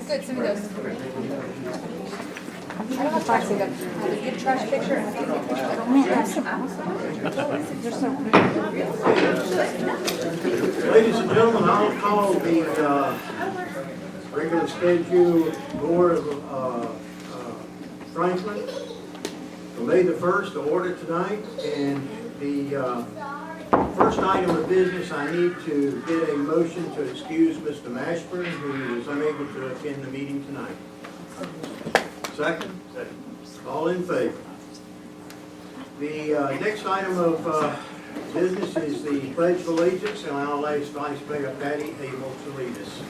good. Send me those. I don't have time to see them. Have a good trash picture. And they're so Ladies and gentlemen, I'll call the regular scheduled board of Franklin for May the 1st to order tonight. And the first item of business, I need to get a motion to excuse Mr. Mashburn, who is unable to attend the meeting tonight. Second? Second. All in favor? The next item of business is the Pledge of Allegiance, and I'll ask Vice Mayor Patty Abel to lead us.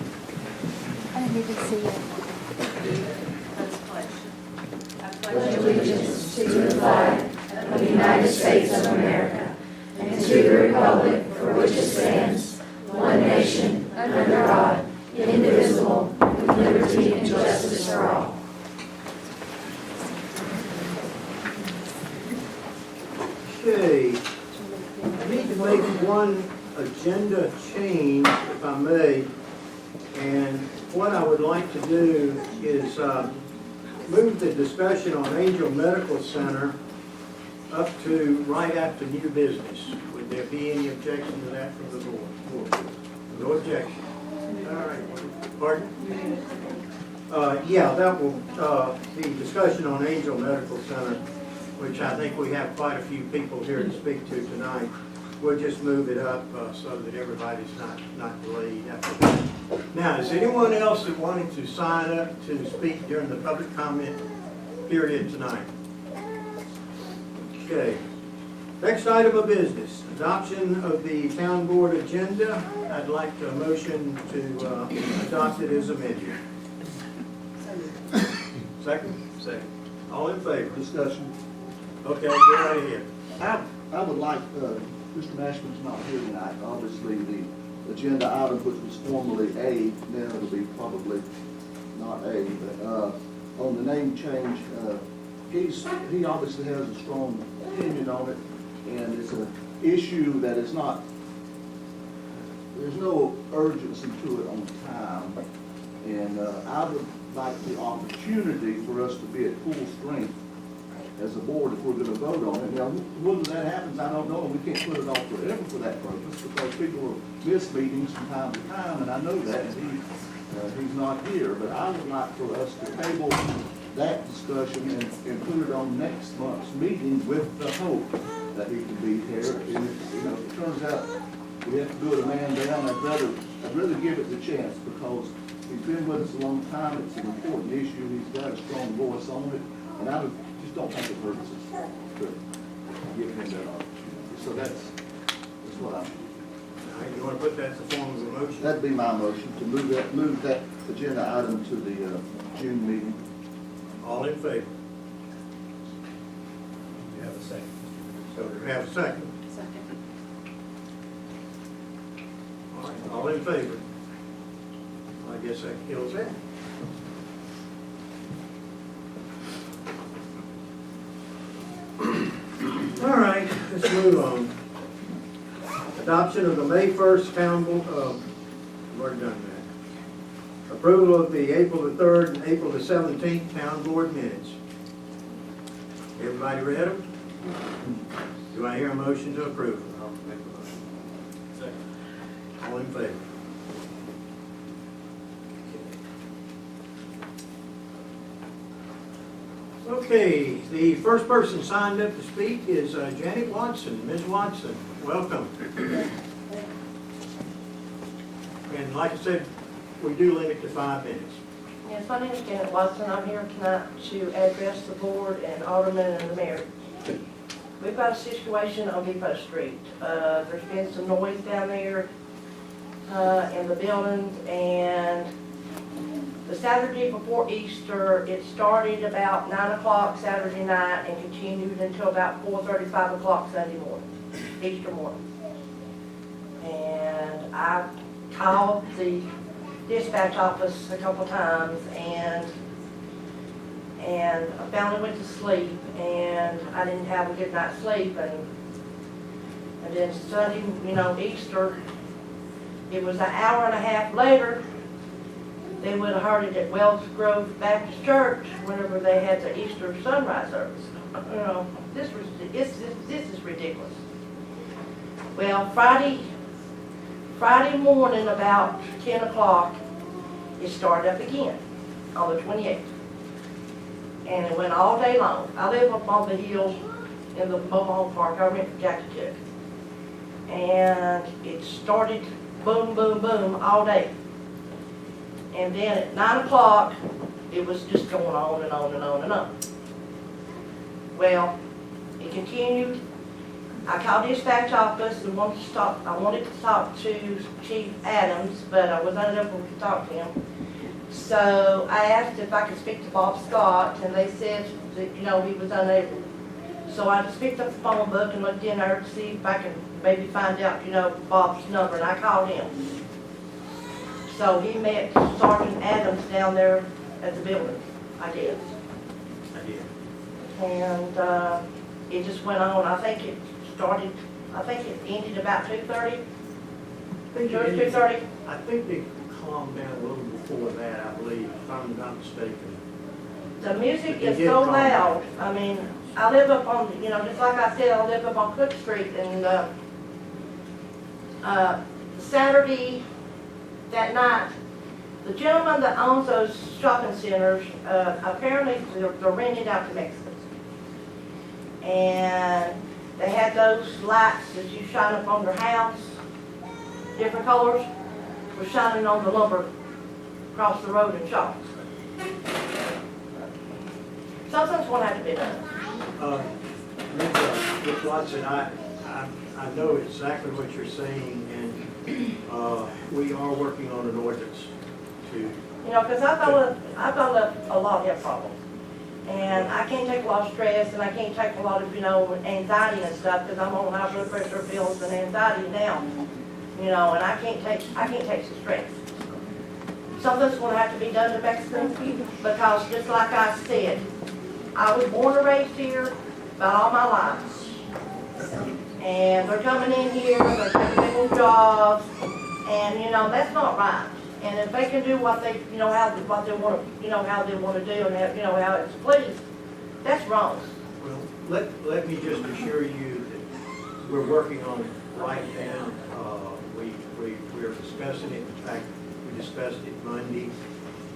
I didn't even see it. I pledge allegiance to the flag of the United States of America and to the republic for which it stands, one nation, under God, indivisible, with liberty and justice for all. Okay, I need to make one agenda change, if I may, and what I would like to do is move the discussion on Angel Medical Center up to right after new business. Would there be any objection to that from the board? No objection. All right. Pardon? Yeah, that will, the discussion on Angel Medical Center, which I think we have quite a few people here to speak to tonight. We'll just move it up so that everybody's not delayed after that. Now, is anyone else that wanted to sign up to speak during the public comment period tonight? Okay. Next item of business, adoption of the town board agenda. I'd like a motion to adopt it as amended. Second? Second. All in favor? Discussion. Okay, go right ahead. I would like, Mr. Mashman's not here tonight, obviously the agenda item which was formerly A, now it'll be probably not A, but on the name change, he obviously has a strong opinion on it, and it's an issue that is not, there's no urgency to it on time, and I would like the opportunity for us to be at full strength as a board if we're going to vote on it. Now, whether that happens, I don't know. We can't put it off forever for that purpose because people will miss meetings from time to time, and I know that, and he's not here. But I would like for us to table that discussion and put it on next month's meeting with the hope that he can be here. And if it turns out we have to do it a man down, I'd rather give it the chance because he's been with us a long time. It's an important issue. He's got a strong voice on it, and I just don't think it hurts us to give him that opportunity. So that's what I'm. All right, you want to put that in the form of a motion? That'd be my motion to move that agenda item to the June meeting. All in favor? You have a second. So we have a second. Second. All right, all in favor? I guess that kills that. All right, let's move on. Adoption of the May 1st town board, we've already done that. Approval of the April the 3rd and April the 17th town board minutes. Everybody read them? Do I hear a motion to approve? I'll make the motion. Second. All in favor? Okay, the first person signed up to speak is Janet Watson. Ms. Watson, welcome. And like I said, we do limit to 5 minutes. Yes, my name is Janet Watson. I'm here tonight to address the board and aldermen and the mayor. We've got a situation on Depot Street. There's been some noise down there in the buildings, and the Saturday before Easter, it started about 9 o'clock Saturday night and continued until about 4:30, 5 o'clock Sunday morning, Easter morning. And I called the dispatch office a couple times, and I finally went to sleep, and I didn't have a good night's sleep, and then Sunday, Easter, it was an hour and a half later, they would have heard it at Wells Grove Baptist Church whenever they had the Easter sunrise service. You know, this is ridiculous. Well, Friday morning about 10 o'clock, it started up again on the 28th. And it went all day long. I live up on the hill in the mobile home park. I rent for Jackie Cook. And it started boom, boom, boom all day. And then at 9 o'clock, it was just going on and on and on and on. Well, it continued. I called the dispatch office and I wanted to talk to Chief Adams, but I was unable to talk to him. So I asked if I could speak to Bob Scott, and they said that, you know, he was unable. So I just picked up the phone book and looked in there to see if I could maybe find out, you know, Bob's number, and I called him. So he met Sergeant Adams down there at the building, I guess. I did. And it just went on. I think it ended about 2:30. George, 2:30? I think they calmed down a little before that, I believe, if I'm not mistaken. The music But they is did so calm loud. I mean, I live up on, you know, just like I said, I live up on Cook Street, and Saturday that night, the gentleman that owns those shopping centers, apparently they're rented out to Mexicans. And they had those lights that you shine up on your house, different colors, were shining on the lumber across the road in shops. Something's going to have to be done. Ms. Watson, I know exactly what you're saying, and we are working on an ordinance to, You know, because I've got a lot of health problems. And I can't take a lot of stress, and I can't take a lot of, you know, anxiety and stuff, because I'm on high blood pressure pills and anxiety now. You know, and I can't take the stress. Something's going to have to be done to Mexicans, because just like I said, I was born and raised here about all my life. And they're coming in here, they're taking little jobs, and, you know, that's not right. And if they can do what they, you know, what they want to, you know, how they want to do, and have, you know, how it's pleased, that's wrong. well, let me just assure you that we're working on it right now. We're discussing it. In fact, we discussed it Monday.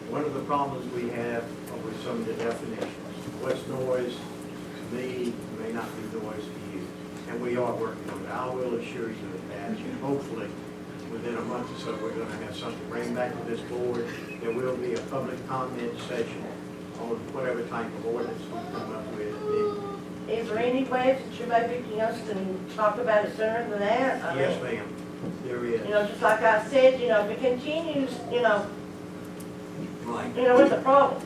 One of the problems we have with some of the definitions, what's noise to me may not be noise to you. And we are working on it. I will assure you of that. And hopefully, within a month or so, we're going to have something bring back to this board. There will be a public comment session on whatever type of ordinance we come up with. Is there any way that you maybe, you know, can talk about it sooner than that? I Yes, mean, ma'am. There is. you know, just like I said, you know, if it continues, you know, Right. it's a problem.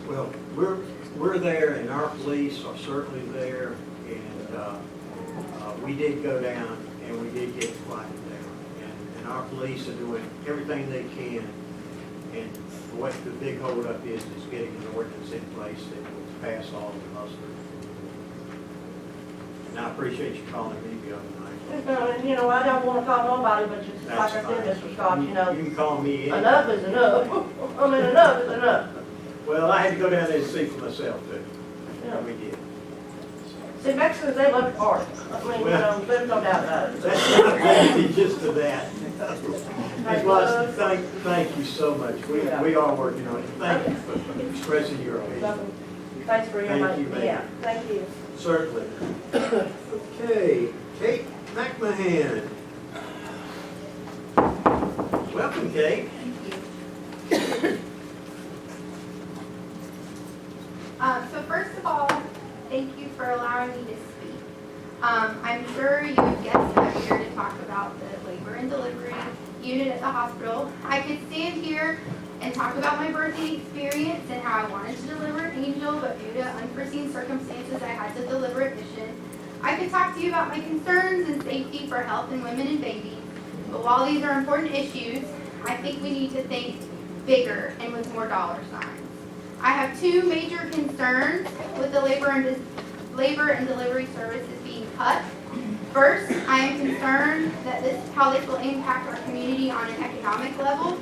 Well, we're there, and our police are certainly there, and we did go down, and we did get quieted down. And our police are doing everything they can, and what the big holdup is getting an ordinance in place that will pass all the muster. And I appreciate you calling me the other night. And, you know, I don't want to call nobody, but just like I said, Mr. Scott, you know, You can call me anytime. enough is enough. I mean, enough is enough. Well, I had to go down there and see for myself, too. Yeah. We did. See, Mexicans, they love to party. I mean, you know, there's no doubt about it. That's not the just to that. Ms. Watson, thank you so much. We are working on it. Thank you for expressing your opinion. Thanks for your Thank money. you, ma'am. Yeah, thank you. Certainly. Okay, Kate McMahon. Welcome, Kate. So first of all, thank you for allowing me to speak. I'm sure you would guess that I'm here to talk about the labor and delivery unit at the hospital. I could stand here and talk about my birthing experience and how I wanted to deliver an angel, but due to unforeseen circumstances, I had to deliver at Mission. I could talk to you about my concerns and safety for health in women and babies. But while these are important issues, I think we need to think bigger and with more dollar signs. I have two major concerns with the labor and delivery services being cut. First, I am concerned that how this will impact our community on an economic level.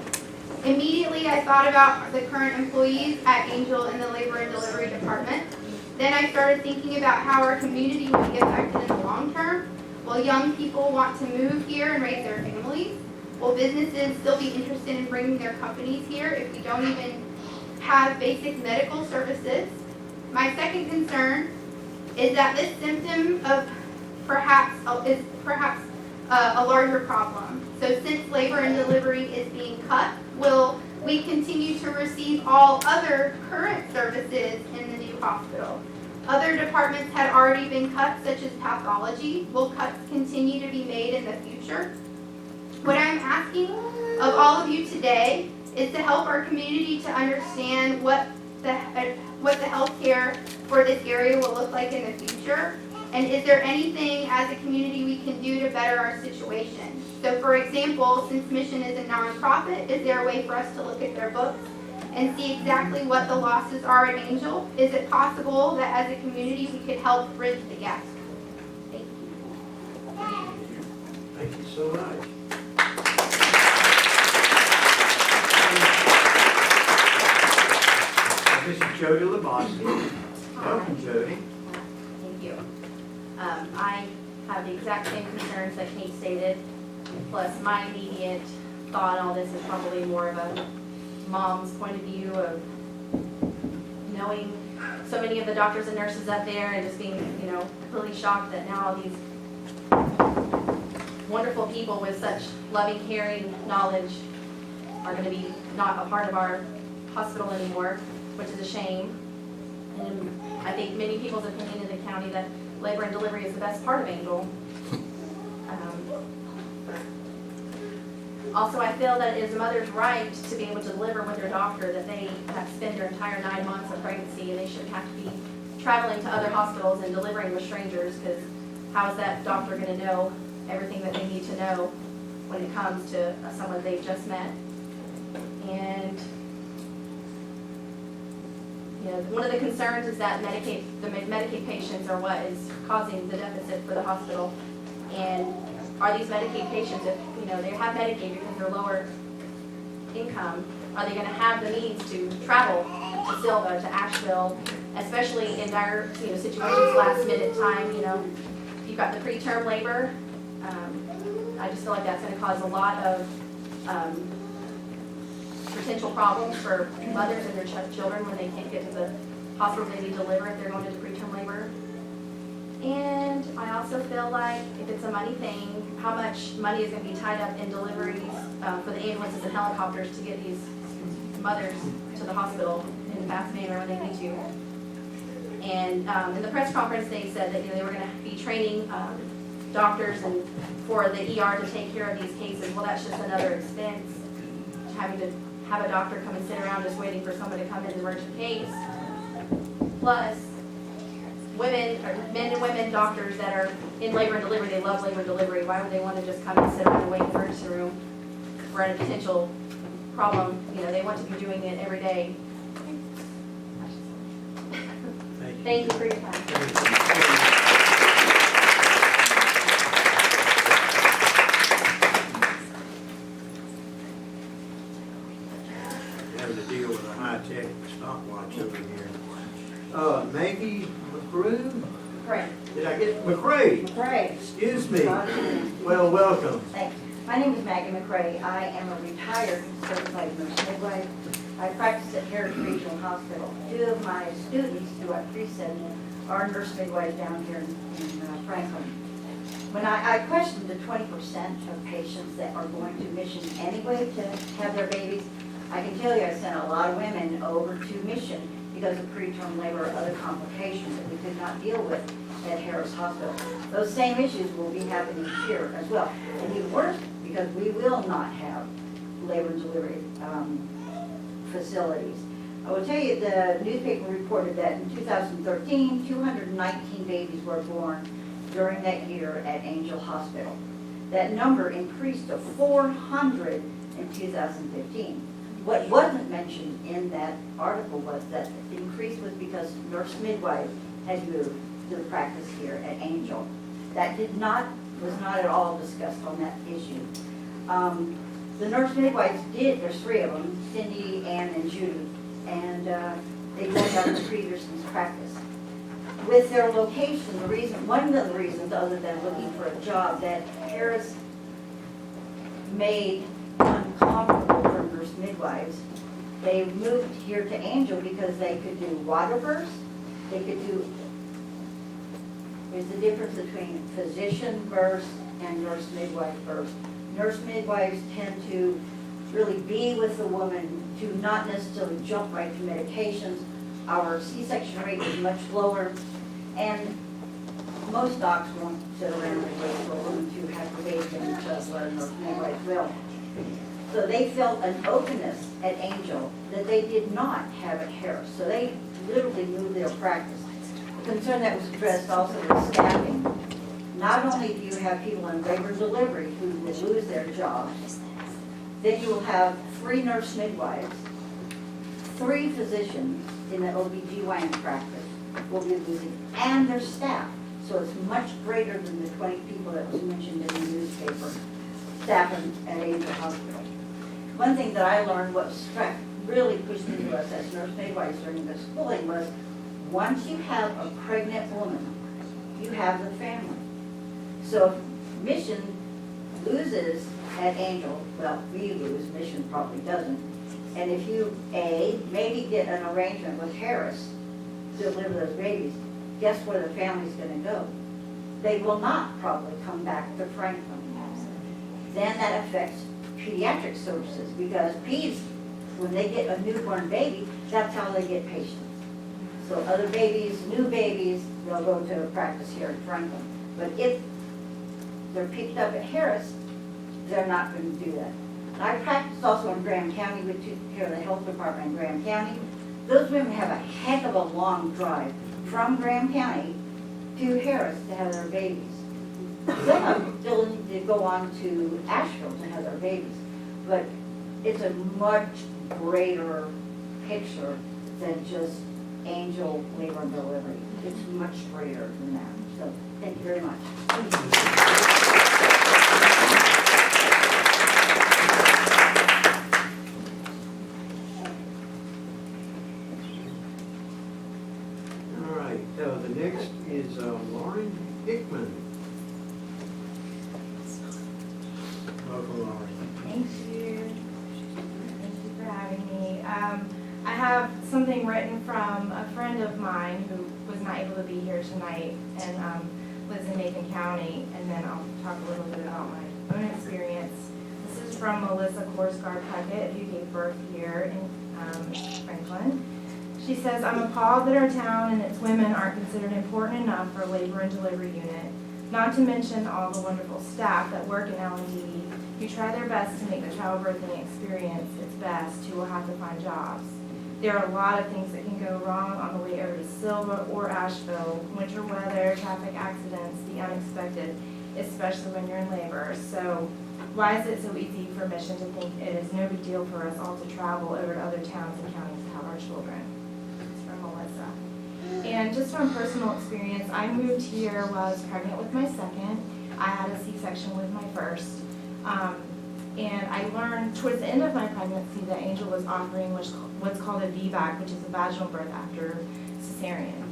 Immediately, I thought about the current employees at Angel in the labor and delivery department. Then I started thinking about how our community would be affected in the long term. Will young people want to move here and raise their families? Will businesses still be interested in bringing their companies here if we don't even have basic medical services? My second concern is that this symptom of perhaps a larger problem. So since labor and delivery is being cut, will we continue to receive all other current services in the new hospital? Other departments had already been cut, such as pathology. Will cuts continue to be made in the future? What I'm asking of all of you today is to help our community to understand what the healthcare for this area will look like in the future. And is there anything as a community we can do to better our situation? So for example, since Mission is a nonprofit, is there a way for us to look at their books and see exactly what the losses are at Angel? Is it possible that as a community we could help bridge the gap? Thank you. Thank you so much. This is Jody Labosky. Welcome, Jody. Thank you. I have the exact same concerns that Kate stated, plus my immediate thought on all this is probably more of a mom's point of view of knowing so many of the doctors and nurses up there and just being, completely shocked that now all these wonderful people with such loving, caring knowledge are going to be not a part of our hospital anymore, which is a shame. And I think many people's opinion in the county that labor and delivery is the best part of Angel. Also, I feel that it is a mother's right to be able to deliver with their doctor, that they have spent their entire 9 months of pregnancy and they shouldn't have to be traveling to other hospitals and delivering with strangers, because how is that doctor going to know everything that they need to know when it comes to someone they've just met? And one of the concerns is that the Medicaid patients are what is causing the deficit for the hospital. And are these Medicaid patients, if they have Medicaid because they're lower income, are they going to have the means to travel to Silva, to Asheville, especially in dire situations, last minute time? You've got the preterm labor. I just feel like that's going to cause a lot of potential problems for mothers and their children when they can't get to the hospital they need to deliver if they're going into preterm labor. And I also feel like if it's a money thing, how much money is going to be tied up in deliveries for the ambulances and helicopters to get these mothers to the hospital in a fast manner when they need to. And in the press conference, they said that they were going to be training doctors and for the ER to take care of these cases. Well, that's just another expense, having to have a doctor come and sit around just waiting for someone to come in an urgent case. Plus, women, or men and women doctors that are in labor and delivery, they love labor and delivery. Why would they want to just come and sit around and wait in the emergency room for a potential problem? They want to be doing it every day. Thank you for your time. Having to deal with a high-tech stopwatch over here. Maggie McCrew? Right. Did I get McCrae? McRae. Excuse me. Well, welcome. Thanks. My name is Maggie McRae. I am a retired certified nurse midwife. I practice at Harris Regional Hospital. 2 of my students who I pre-sent are nurse midwives down here in Franklin. When I questioned the 20% of patients that are going to Mission anyway to have their babies, I can tell you I sent a lot of women over to Mission because of preterm labor or other complications that we could not deal with at Harris Hospital. Those same issues will be happening here as well. And even worse, because we will not have labor and delivery facilities. I will tell you, the newspaper reported that in 2013, 219 babies were born during that year at Angel Hospital. That number increased to 400 in 2015. What wasn't mentioned in that article was that the increase was because nurse midwives had moved to the practice here at Angel. That was not at all discussed on that issue. The nurse midwives did, there's 3 of them, Cindy, Ann, and Judy, and they both have the Peterson's practice. With their location, one of the reasons, other than looking for a job, that Harris made uncomfortable for nurse midwives, they moved here to Angel because they could do water births, they could do, there's a difference between physician births and nurse midwife births. Nurse midwives tend to really be with the woman, to not necessarily jump right to medications. Our C-section rate is much lower, and most docs won't sit around and wait for a woman to have the baby and just let a nurse midwife will. So they felt an openness at Angel that they did not have at Harris. So they literally moved their practice. The concern that was addressed also was staffing. Not only do you have people in labor and delivery who will lose their jobs, then you will have 3 nurse midwives, 3 physicians in the OBGYN practice will be losing, and their staff. So it's much greater than the 20 people that was mentioned in the newspaper staffing at Angel Hospital. One thing that I learned, what really pushed into us as nurse midwives during the schooling, was once you have a pregnant woman, you have the family. So if Mission loses at Angel, well, we lose, Mission probably doesn't. And if you, maybe get an arrangement with Harris to deliver those babies, guess where the family's gonna go? They will not probably come back to Franklin. Then that affects pediatric services, because peds, when they get a newborn baby, that's how they get patients. So other babies, new babies, they'll go to a practice here in Franklin. But if they're picked up at Harris, they're not going to do that. And I practiced also in Graham County, with here the health department in Graham County. Those women have a heck of a long drive from Graham County to Harris to have their babies. Some of them still need to go on to Asheville to have their babies. But it's a much greater picture than just Angel labor and delivery. It's much greater than that. So thank you very much. All right, the next is Lauren Hickman. Welcome, Lauren. Thank you. Thank you for having me. I have something written from a friend of mine who was not able to be here tonight and lives in Macon County, and then I'll talk a little bit about my own experience. This is from Melissa Korsgaard Puckett, who gave birth here in Franklin. She says, "I'm appalled that our town and its women aren't considered important enough for a labor and delivery unit, not to mention all the wonderful staff that work in L&D who try their best to make the childbirthing experience its best, who will have to find jobs. There are a lot of things that can go wrong on the way over to Silva or Asheville, winter weather, traffic accidents, the unexpected, especially when you're in labor. So why is it so easy for Mission to think it is no big deal for us all to travel over to other towns and counties to have our children?" It's from Melissa. And just from personal experience, I moved here while I was pregnant with my second. I had a C-section with my first. And I learned towards the end of my pregnancy that Angel was offering what's called a VBAC, which is a vaginal birth after cesarean.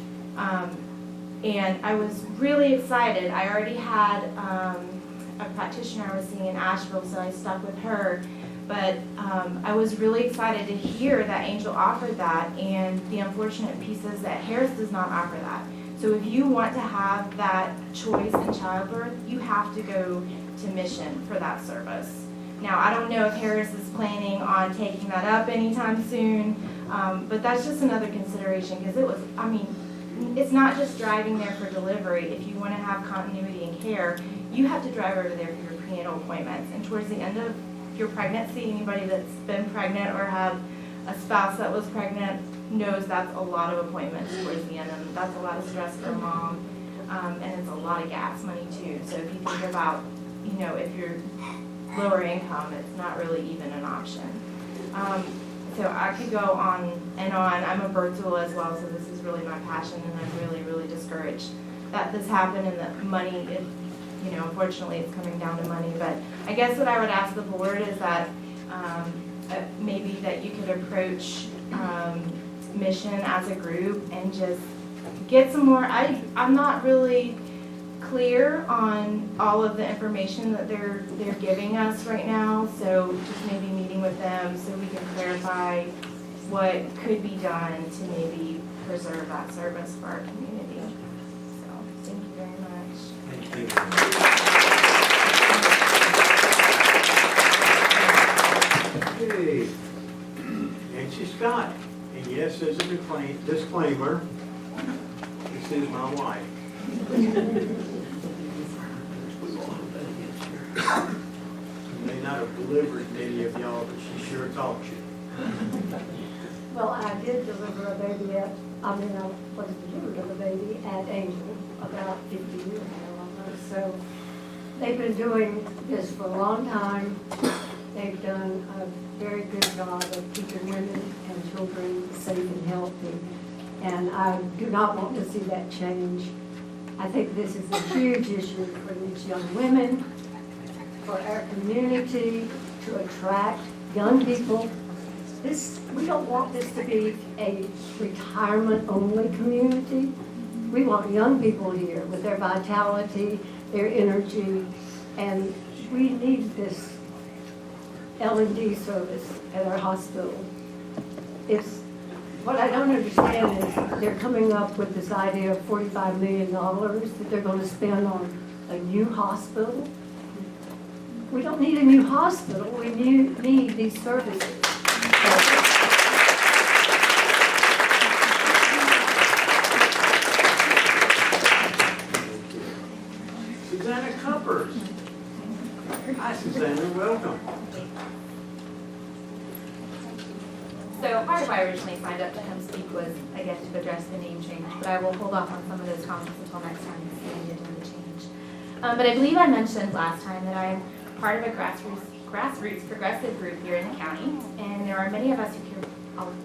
And I was really excited. I already had a practitioner I was seeing in Asheville, so I stuck with her. But I was really excited to hear that Angel offered that, and the unfortunate piece is that Harris does not offer that. So if you want to have that choice in childbirth, you have to go to Mission for that service. Now, I don't know if Harris is planning on taking that up anytime soon, but that's just another consideration, because it's not just driving there for delivery. If you want to have continuity in care, you have to drive over there for your prenatal appointments. And towards the end of your pregnancy, anybody that's been pregnant or had a spouse that was pregnant knows that's a lot of appointments towards the end, and that's a lot of stress for a mom, and it's a lot of gas money too. So if you think about, if you're lower income, it's not really even an option. So I could go on and on. I'm a birth doula as well, so this is really my passion, and I'm really, really discouraged that this happened, and that money, unfortunately it's coming down to money. But I guess what I would ask the board is that maybe that you could approach Mission as a group and just get some more. I'm not really clear on all of the information that they're giving us right now, so just maybe meeting with them so we can clarify what could be done to maybe preserve that service for our community. So thank you very much. Thank you. Okay. Nancy Scott. And yes, as a disclaimer, this is my wife. May not have delivered many of y'all, but she sure taught you. Well, I did deliver a baby I was delivered of a baby at Angel about 50 years ago. So they've been doing this for a long time. They've done a very good job of keeping women and children safe and healthy. And I do not want to see that change. I think this is a huge issue for these young women, for our community, to attract young people. We don't want this to be a retirement-only community. We want young people here with their vitality, their energy, and we need this L&D service at our hospital. What I don't understand is they're coming up with this idea of $45 million that they're going to spend on a new hospital. We don't need a new hospital. We need these services. Susanna Cuppers. Hi, Susanna. Welcome. So part of why I originally signed up to come speak was, I guess, to address the name change, but I will hold off on some of those comments until next time to see the agenda change. But I believe I mentioned last time that I'm part of a grassroots progressive group here in the county, and there are many of us who care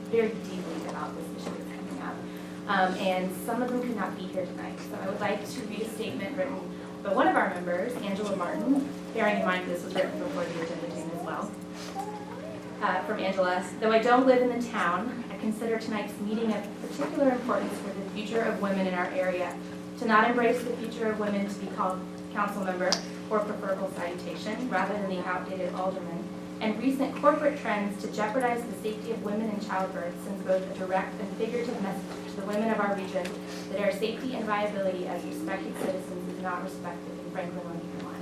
very deeply about this issue that's coming up. And some of them could not be here tonight, so I would like to read a statement written by one of our members, Angela Martin, bearing in mind this was written before the agenda came as well. From Angela, though I don't live in the town, I consider tonight's meeting of particular importance for the future of women in our area. To not embrace the future of women to be called council member or preferable salutation, rather than the outdated alderman, and recent corporate trends to jeopardize the safety of women in childbirth sends both a direct and figurative message to the women of our region that our safety and viability as respected citizens is not respected in Franklin, North Carolina.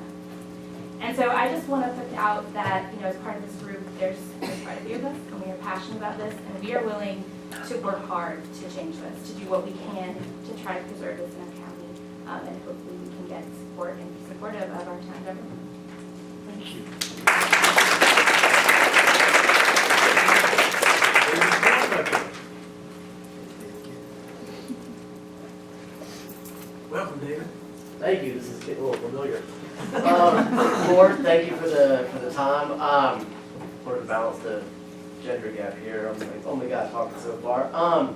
And so I just want to put out that, as part of this group, there's quite a few of us, and we are passionate about this, and we are willing to work hard to change this, to do what we can to try to preserve this in our county, and hopefully we can get support and be supportive of our town government. Thank you. Welcome, David. Thank you. This is getting a little familiar. Lord, thank you for the time. Sort of balance the gender gap here. I'm the only guy talking so far. I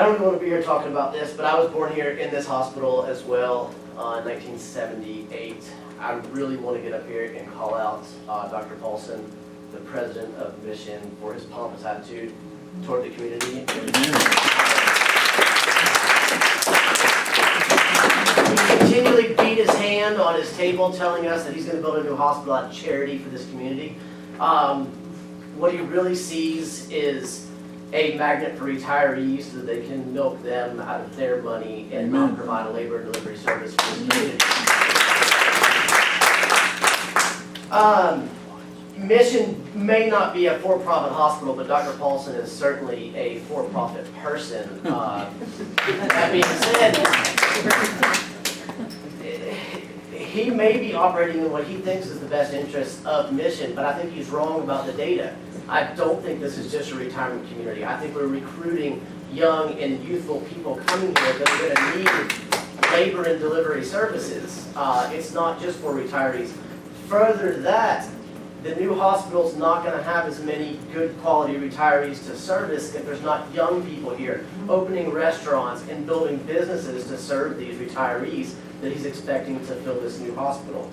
don't even want to be here talking about this, but I was born here in this hospital as well in 1978. I really want to get up here and call out Dr. Paulson, the president of Mission, for his pompous attitude toward the community. He continually beat his hand on his table telling us that he's going to build a new hospital out of charity for this community. What he really sees is a magnet for retirees so that they can milk them out of their money and not provide a labor and delivery service for this community. Mission may not be a for-profit hospital, but Dr. Paulson is certainly a for-profit person. That being said, he may be operating in what he thinks is the best interest of Mission, but I think he's wrong about the data. I don't think this is just a retirement community. I think we're recruiting young and youthful people coming here that are going to need labor and delivery services. It's not just for retirees. Further to that, the new hospital's not going to have as many good quality retirees to service if there's not young people here opening restaurants and building businesses to serve these retirees that he's expecting to fill this new hospital.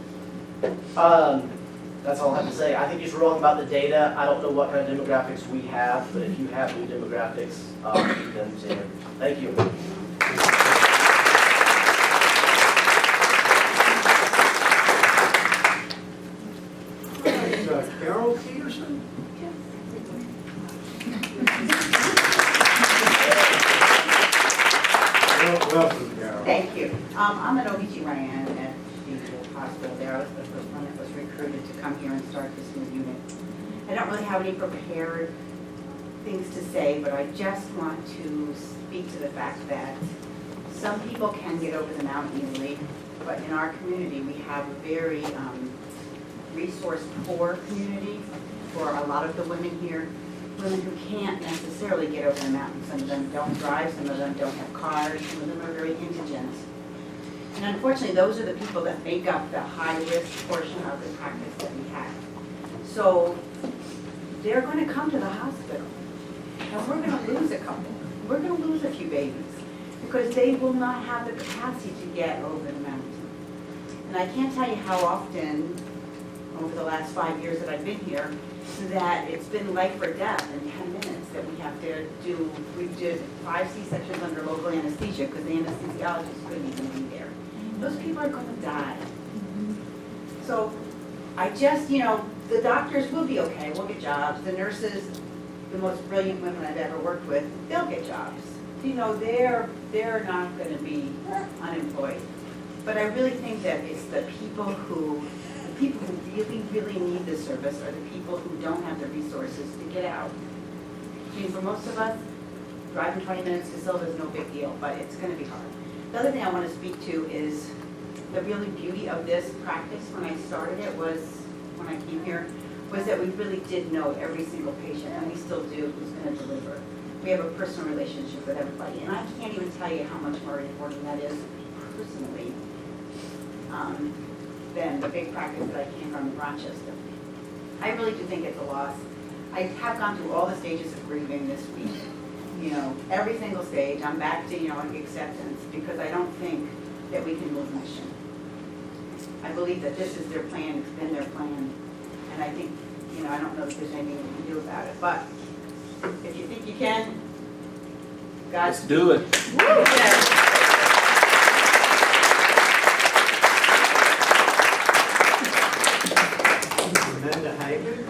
That's all I have to say. I think he's wrong about the data. I don't know what kind of demographics we have, but if you have new demographics, then say it. Thank you. Carol Peterson? Welcome, Carol. Thank you. I'm an OBGYN at the hospital there. I was the first one that was recruited to come here and start this new unit. I don't really have any prepared things to say, but I just want to speak to the fact that some people can get over the mountain easily, but in our community, we have a very resource poor community for a lot of the women here. Women who can't necessarily get over the mountain. Some of them don't drive, some of them don't have cars, some of them are very indigent. And unfortunately, those are the people that make up the high-risk portion of the practice that we have. So they're going to come to the hospital, and we're going to lose a couple. We're going to lose a few babies because they will not have the capacity to get over the mountain. And I can't tell you how often, over the last 5 years that I've been here, that it's been life or death in 10 minutes that we have to do. We did 5 C-sections under local anesthesia because the anesthesiologist couldn't even be there. Those people are going to die. So I just, the doctors will be okay. We'll get jobs. The nurses, the most brilliant women I've ever worked with, they'll get jobs. They're not going to be unemployed. But I really think that it's the people who really, really need this service are the people who don't have the resources to get out. I mean, for most of us, driving 20 minutes to Silva is no big deal, but it's going to be hard. The other thing I want to speak to is the really beauty of this practice when I started it was, when I came here, was that we really did know every single patient, and we still do, who's going to deliver. We have a personal relationship with everybody, and I can't even tell you how much more important that is personally than the big practice that I came from in Rochester. I really do think it's a loss. I have gone through all the stages of grieving this week. Every single stage, I'm back to, acceptance, because I don't think that we can move mission. I believe that this is their plan, it's been their plan, and I think, I don't know if there's anything we can do about it, but if you think you can, Let's do it. Amanda Hagan?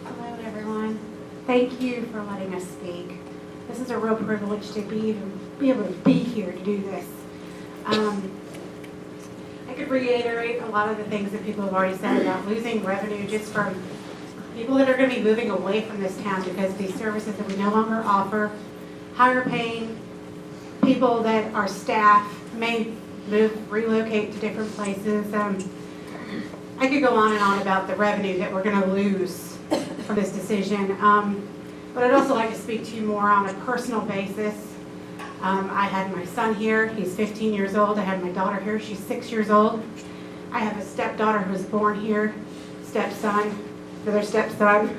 Hello, everyone. Thank you for letting us speak. This is a real privilege to be able to be here to do this. I could reiterate a lot of the things that people have already said about losing revenue just from people that are going to be moving away from this town because of these services that we no longer offer, higher paying people that are staff may relocate to different places. I could go on and on about the revenue that we're going to lose from this decision. But I'd also like to speak to you more on a personal basis. I had my son here, he's 15 years old. I had my daughter here, she's 6 years old. I have a stepdaughter who was born here, stepson, another stepson.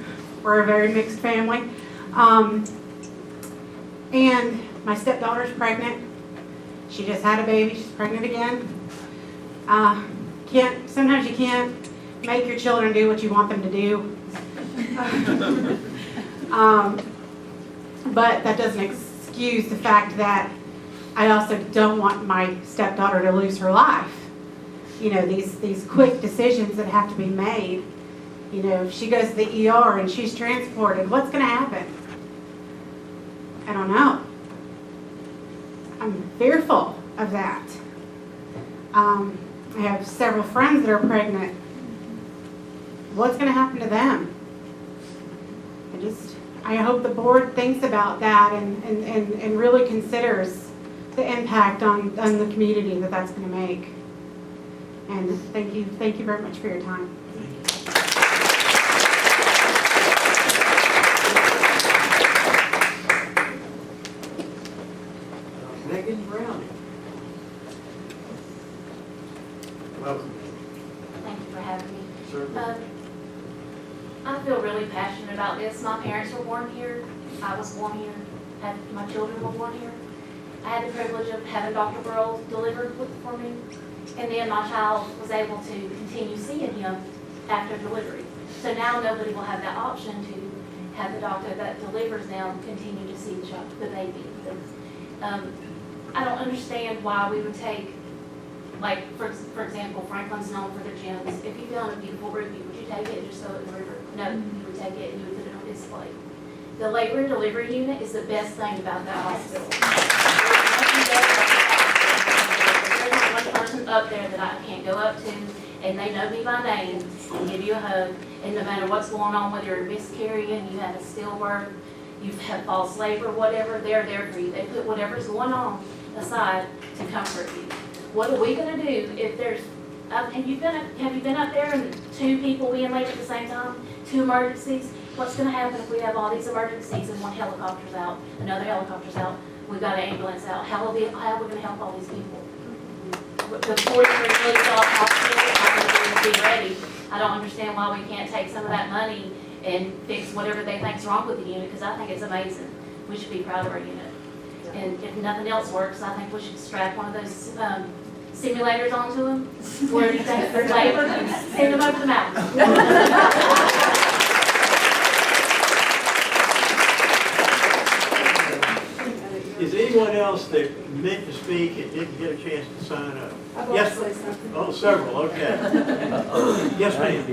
We're a very mixed family. And my stepdaughter's pregnant. She just had a baby, she's pregnant again. Sometimes you can't make your children do what you want them to do. But that doesn't excuse the fact that I also don't want my stepdaughter to lose her life. These quick decisions that have to be made. If she goes to the ER and she's transported, what's going to happen? I don't know. I'm fearful of that. I have several friends that are pregnant. What's going to happen to them? I hope the board thinks about that and really considers the impact on the community that that's going to make. And thank you very much for your time. Megan Brown. Welcome. Thank you for having me. Certainly. feel really passionate about this. My parents were born here. I was born here. My children were born here. I had the privilege of having Dr. Burrow deliver for me. And then my child was able to continue seeing him after delivery. So now nobody will have that option to have the doctor that delivers them continue to see the baby. I don't understand why we would take, like, for example, Franklin's known for their gyms. If you found a beautiful ruby, would you take it and just throw it in the river? No, you would take it and you would put it on display. The labor and delivery unit is the best thing about that hospital. There's not one person up there that I can't go up to, and they know me by name and give you a hug. And no matter what's going on, whether you're miscarrying, you have a stillbirth, you've had false labor, whatever, they're there for you. They put whatever's going on aside to comfort you. What are we going to do if there's, have you been up there and 2 people being labor at the same time, 2 emergencies? What's going to happen if we have all these emergencies and one helicopter's out, another helicopter's out, we've got an ambulance out? How are we going to help all these people? The 43 police hospital are going to be ready. I don't understand why we can't take some of that money and fix whatever they think's wrong with the unit, because I think it's amazing. We should be proud of our unit. And if nothing else works, I think we should strap one of those simulators onto them, where you take their labor and send them over the mountain. Is anyone else that meant to speak and didn't get a chance to sign up? I'd Yes, like to say something. oh, several, okay. Yes, ma'am.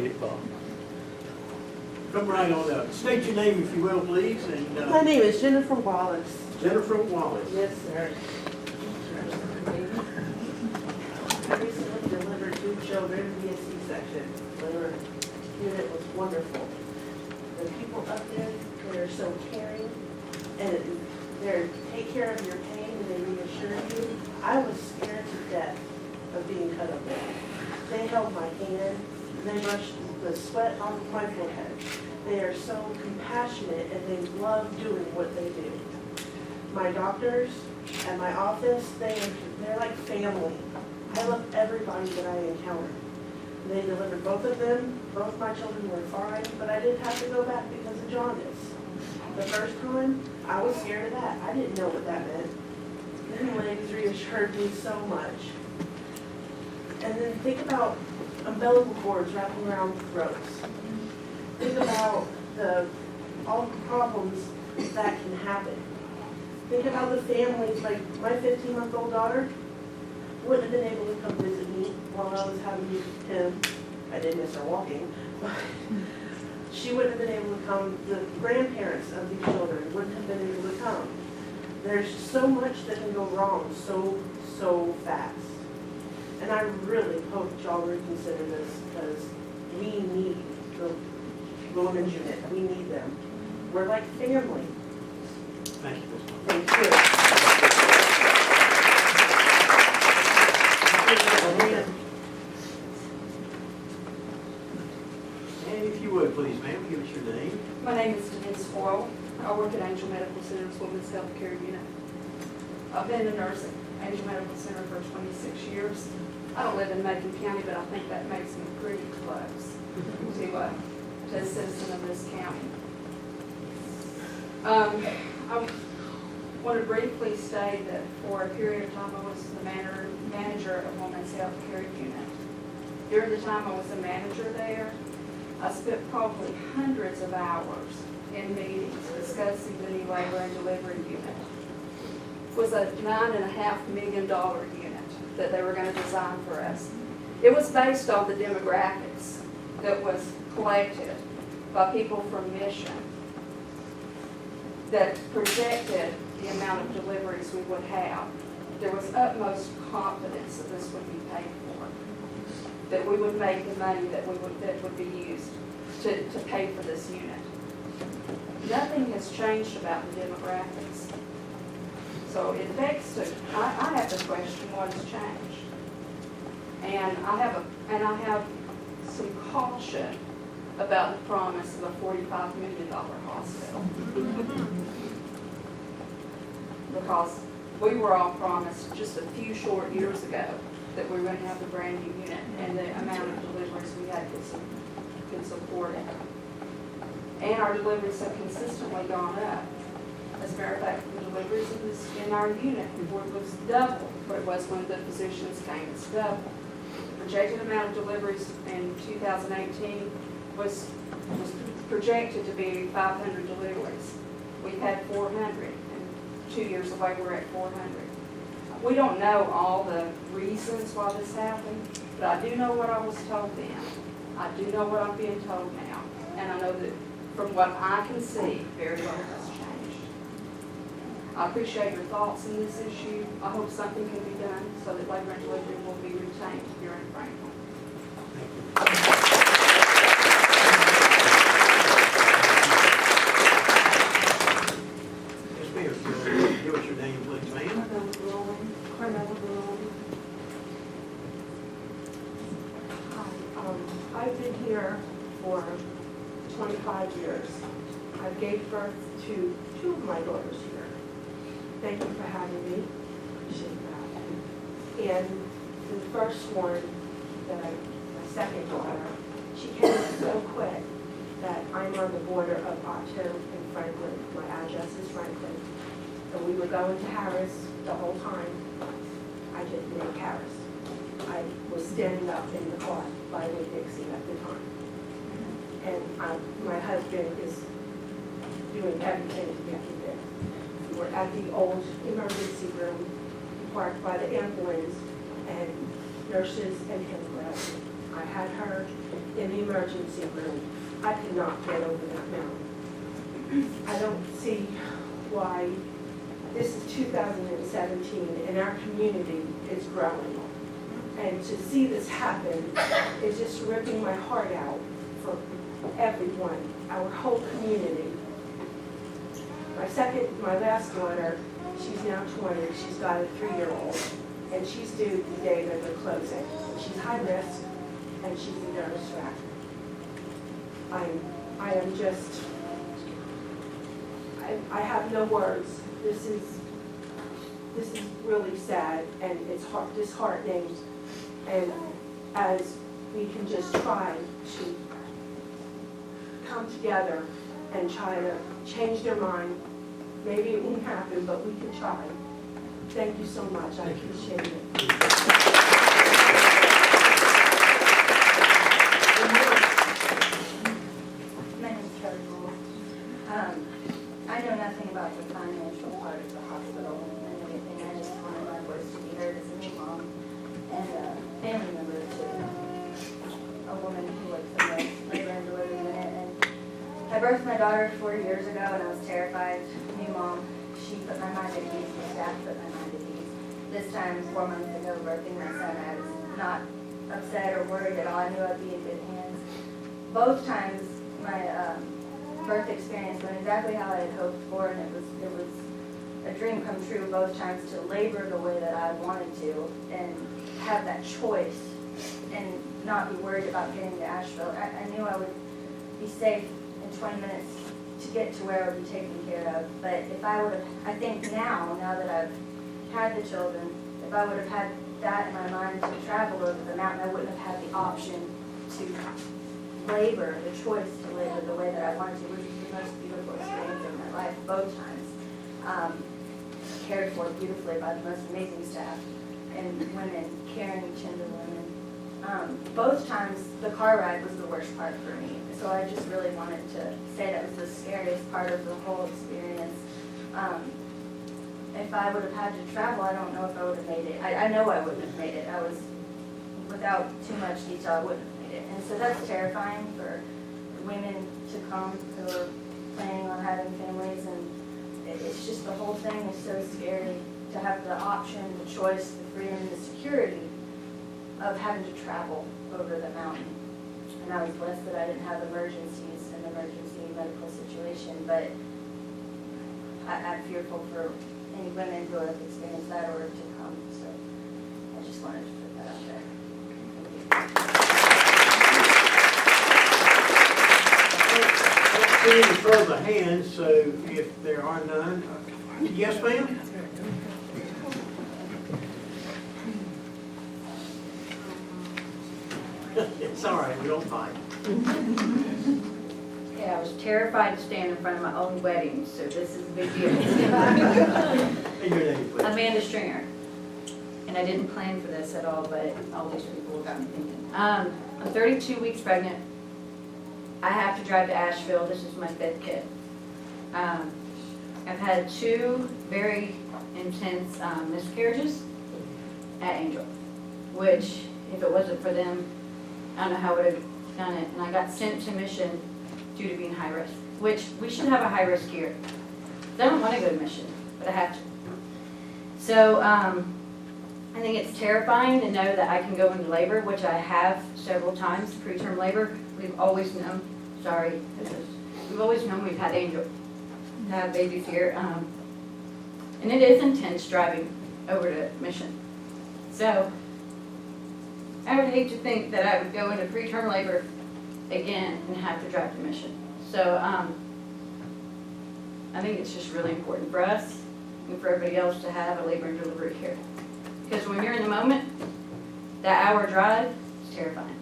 Come right on up. State your name, if you will, please, and My name is Jennifer Wallace. Jennifer Wallace. Yes, sir. I recently delivered 2 children via C-section. Their unit was wonderful. The people up there, they're so caring, and they take care of your pain and they reassure you. I was scared to death of being cut open. They held my hand, and they brushed the sweat off my forehead. They are so compassionate and they love doing what they do. My doctors at my office, they're like family. I love everybody that I encounter. They delivered both of them. Both my children were fine, but I did have to go back because of jaundice. The first time, I was scared of that. I didn't know what that meant. Them ladies reassured me so much. And then think about umbilical cords wrapping around throats. Think about all the problems that can happen. Think about the families, like my 15-month-old daughter wouldn't have been able to come visit me while I was having him. I did miss her walking, but she wouldn't have been able to come. The grandparents of these children wouldn't have been able to come. There's so much that can go wrong so fast. And I really hope y'all reconsider this, because we need the women's unit. We need them. We're like family. Thank you, Ms. Wallace. Thank you. And if you would, please, ma'am, give us your name. My name is Denise Foyle. I work at Angel Medical Center's Women's Health Care Unit. I've been a nurse at Angel Medical Center for 26 years. I don't live in Macon County, but I think that makes me pretty close to a citizen of this county. I want to briefly state that for a period of time I was the manager of Women's Health Care Unit. During the time I was a manager there, I spent probably hundreds of hours in meetings discussing the new labor and delivery unit. It was a $9.5 million unit that they were going to design for us. It was based on the demographics that was collected by people from Mission that projected the amount of deliveries we would have. There was utmost confidence that this would be paid for, that we would make the money that would be used to pay for this unit. Nothing has changed about the demographics. So it begs to, I have to question what has changed. And I have some caution about the promise of a $45 million hospital. Because we were all promised just a few short years ago that we were going to have the brand new unit, and the amount of deliveries we had could support it. And our deliveries have consistently gone up. As a matter of fact, the deliveries in our unit was double what it was when the physicians came. It's double. The projected amount of deliveries in 2018 was projected to be 500 deliveries. We've had 400, and 2 years away we're at 400. We don't know all the reasons why this happened, but I do know what I was told then. I do know what I'm being told now, and I know that from what I can see, very little has changed. I appreciate your thoughts on this issue. I hope something can be done so that labor and delivery will be retained here in Franklin. Yes, ma'am. Give us your name, please, ma'am. I've been here for 25 years. I gave birth to 2 of my daughters here. Thank you for having me. Appreciate that. And the first one, my second daughter, she came so quick that I'm on the border of Otto and Franklin. My address is Franklin. And we were going to Harris the whole time. I didn't make Harris. I was standing up in the car by Winn-Dixie at the time. And my husband is doing everything to get me there. We were at the old emergency room, parked by the ambulance, and nurses and him were at me. I had her in the emergency room. I could not get over that mountain. I don't see why this is 2017 and our community is growing. And to see this happen is just ripping my heart out for everyone, our whole community. My last daughter, she's now 20, she's got a 3-year-old, and she's due the day that they're closing. She's high risk, and she's a nervous wreck. I am just, I have no words. This is really sad, and it's disheartening. And as we can just try to come together and try to change their mind, maybe it won't happen, but we can try. Thank you so much. I appreciate it. My name's Kelly Gould. I know nothing about the financial part of the hospital and everything. I just wanted my voice to be heard as a new mom and a family member to a woman who works in the labor and delivery unit. And I birthed my daughter 4 years ago, and I was terrified. New mom, she put my mind at ease. The staff put my mind at ease. This time, 4 months ago, birthing my son, I was not upset or worried at all. I knew I'd be in good hands. Both times, my birth experience went exactly how I had hoped for, and it was a dream come true both times to labor the way that I wanted to and have that choice and not be worried about getting to Asheville. I knew I would be safe in 20 minutes to get to where I would be taken care of. But if I would have, I think now that I've had the children, if I would have had that in my mind to travel over the mountain, I wouldn't have had the option to labor, the choice to labor the way that I wanted to, which was the most beautiful experience of my life, both times. Cared for beautifully by the most amazing staff and women caring each other women. Both times the car ride was the worst part for me. So I just really wanted to say that was the scariest part of the whole experience. If I would have had to travel, I don't know if I would have made it. I know I wouldn't have made it. I was, without too much detail, I wouldn't have made it. And so that's terrifying for women to come who are planning on having families, and it's just the whole thing is so scary to have the option, the choice, the freedom, the security of having to travel over the mountain. And I was blessed that I didn't have emergencies, an emergency medical situation, but I'm fearful for any women who have experienced that or to come. So I just wanted to put that out there. Let's throw the hands, so if there are none. Yes, ma'am? It's all right, we don't fight. Yeah, was terrified to stand in front of my own wedding, so this is a big deal. And your name, please. Amanda Stringer. And I didn't plan for this at all, but all these people got me thinking. I'm 32 weeks pregnant. I have to drive to Asheville. This is my 5th kid. I've had 2 very intense miscarriages at Angel, which if it wasn't for them, I don't know how I would have done it. And I got sent to Mission due to being high risk, which we should have a high risk here. I don't want to go to Mission, but I have to. So I think it's terrifying to know that I can go into labor, which I have several times, preterm labor. We've always known, we've always known we've had Angel to have babies here. And it is intense driving over to Mission. So I would hate to think that I would go into preterm labor again and have to drive to Mission. So I think it's just really important for us and for everybody else to have a labor and delivery here. Because when you're in the moment, that hour drive is terrifying.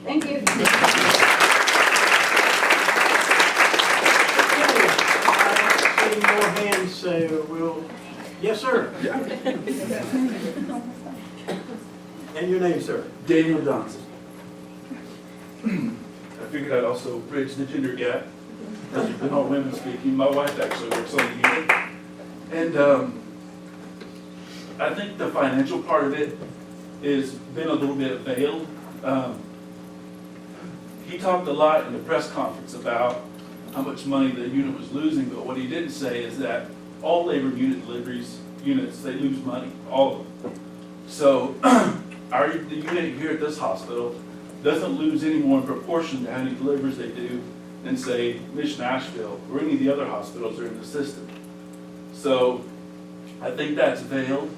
Thank you. Any more hands, so we'll, yes, sir. And your name, sir? Daniel Johnson. I figured I'd also bridge the gender gap, because there's been all women speaking. My wife actually works on the unit. And I think the financial part of it has been a little bit veiled. He talked a lot in the press conference about how much money the unit was losing, but what he didn't say is that all labor unit deliveries units, they lose money, all of them. So the unit here at this hospital doesn't lose any more in proportion to how many deliveries they do than, say, Mission Asheville or any of the other hospitals that are in the system. So I think that's veiled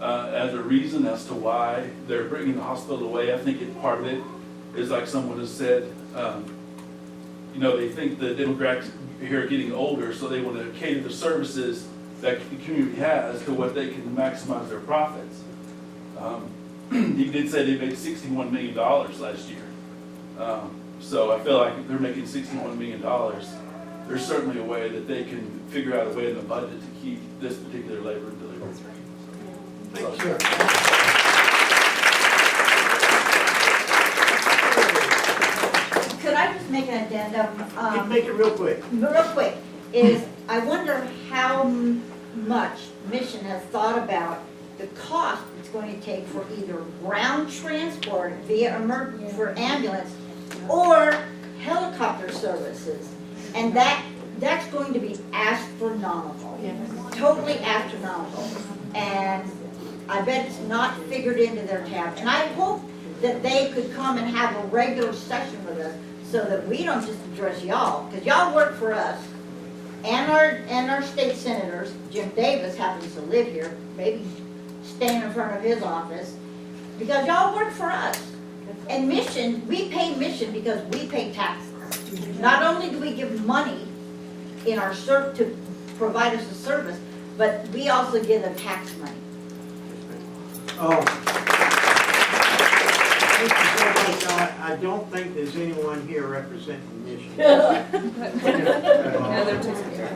as a reason as to why they're bringing the hospital away. I think part of it is, like someone has said, they think the demographics here are getting older, so they want to cater the services that the community has to what they can maximize their profits. He did say they made $61 million last year. So I feel like if they're making $61 million, there's certainly a way that they can figure out a way in the budget to keep this particular labor and delivery. Thank you, sir. Could I just make an addendum? Make it real quick. Real quick, I wonder how much Mission has thought about the cost it's going to take for either ground transport via for ambulance or helicopter services. And that's going to be astronomical, totally astronomical. And I bet it's not figured into their tab. And I hope that they could come and have a regular session with us so that we don't just address y'all, because y'all work for us and our state senators. Jim Davis happens to live here, maybe stand in front of his office, because y'all work for us. And Mission, we pay Mission because we pay taxes. Not only do we give money in our to provide us a service, but we also give them tax money. I don't think there's anyone here representing Mission.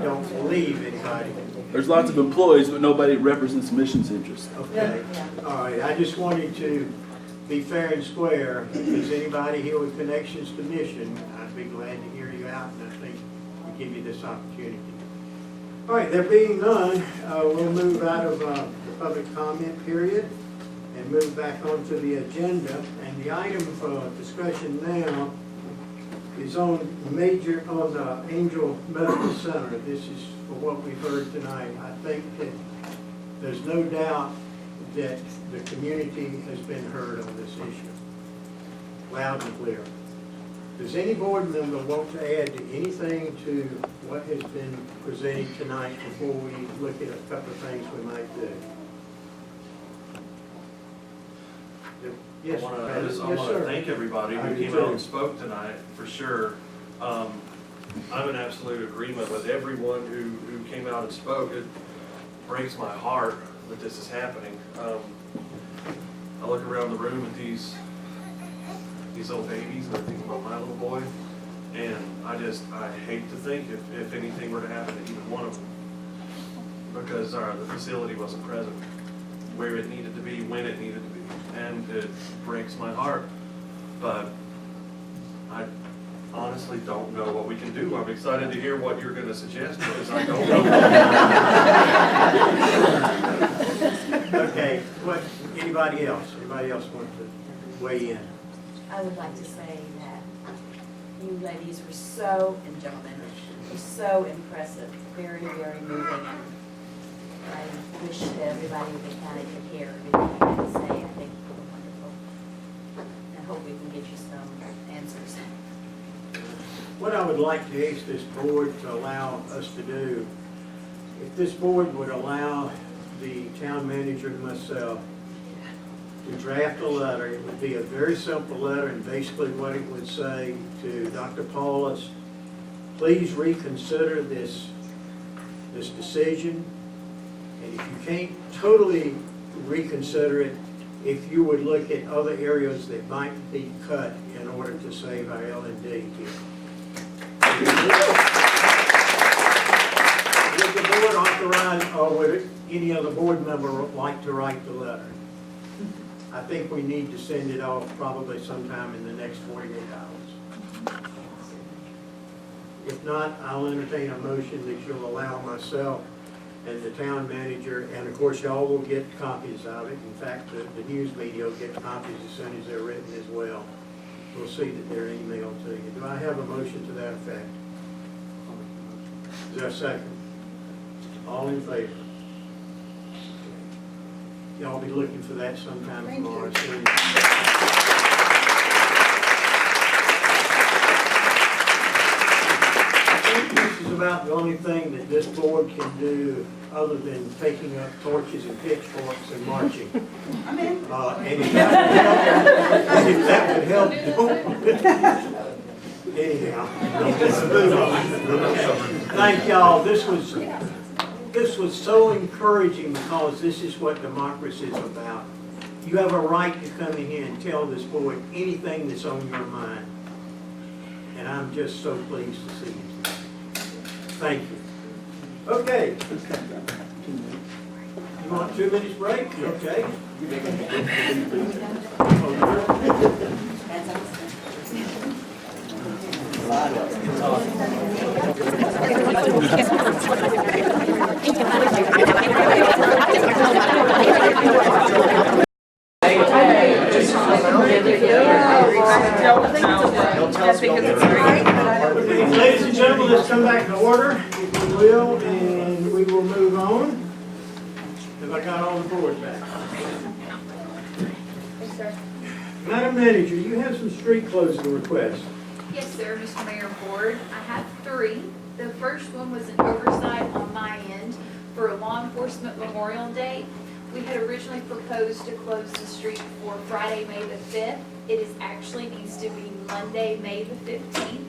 Don't believe anybody. There's lots of employees, but nobody represents Mission's interests. Okay, all right, I just wanted to be fair and square. If there's anybody here with connections to Mission, I'd be glad to hear you out, and I think we give you this opportunity. All right, there being none, we'll move out of the public comment period and move back onto the agenda. And the item for discussion now is on the Angel Medical Center. This is for what we've heard tonight. I think that there's no doubt that the community has been heard on this issue, loud and clear. Does any board member want to add to anything to what has been presented tonight before we look at a couple of things we might do? Yes, I want yes, to thank everybody who came out and spoke tonight, for sure. I'm in absolute agreement with everyone who came out and spoke. It breaks my heart that this is happening. I look around the room at these these little babies, and I think about my little boy. And I hate to think if anything were to happen to even one of them, because the facility wasn't present where it needed to be, when it needed to be. And it breaks my heart. But I honestly don't know what we can do. I'm excited to hear what you're going to suggest, because I don't know. Okay, anybody else? Anybody else want to weigh in? I would like to say that you ladies were so, and gentlemen, were so impressive, very, very moving, and I wish that everybody in the county could hear everything you had to say. I think you were wonderful. I hope we can get you some answers. What I would like to ask this board to allow us to do, if this board would allow the town manager and myself to draft a letter, it would be a very simple letter, and basically what it would say to Dr. Paulus, please reconsider this decision, and if you can't totally reconsider it, if you would look at other areas that might be cut in order to save our L&D here. Would the board authorize, or would any other board member like to write the letter? I think we need to send it off probably sometime in the next 48 hours. If not, I'll entertain a motion that you'll allow myself and the town manager, and of course y'all will get copies of it. In fact, the news media will get copies as soon as they're written as well. We'll see that they're emailed to you. Do I have a motion to that effect? Is there a second? All in favor? Y'all be looking for that sometime tomorrow. I think this is about the only thing that this board can do other than taking up torches and pitchforks and marching. I'm in. And if that would help, anyhow. Thank y'all. This was so encouraging, because this is what democracy is about. You have a right to come in here and tell this board anything that's on your mind. And I'm just so pleased to see you. Thank you. Okay. You want 2 minutes break? Okay. Ladies and gentlemen, let's come back to order, if we will, and we will move on. Have I got all the board back? Yes, sir. Madam Manager, you have some street closing requests. Yes, sir, Mr. Mayor and Board. I have 3. The first one was an oversight on my end for a law enforcement Memorial Day. We had originally proposed to close the street for Friday, May the 5th. It is actually needs to be Monday, May the 15th.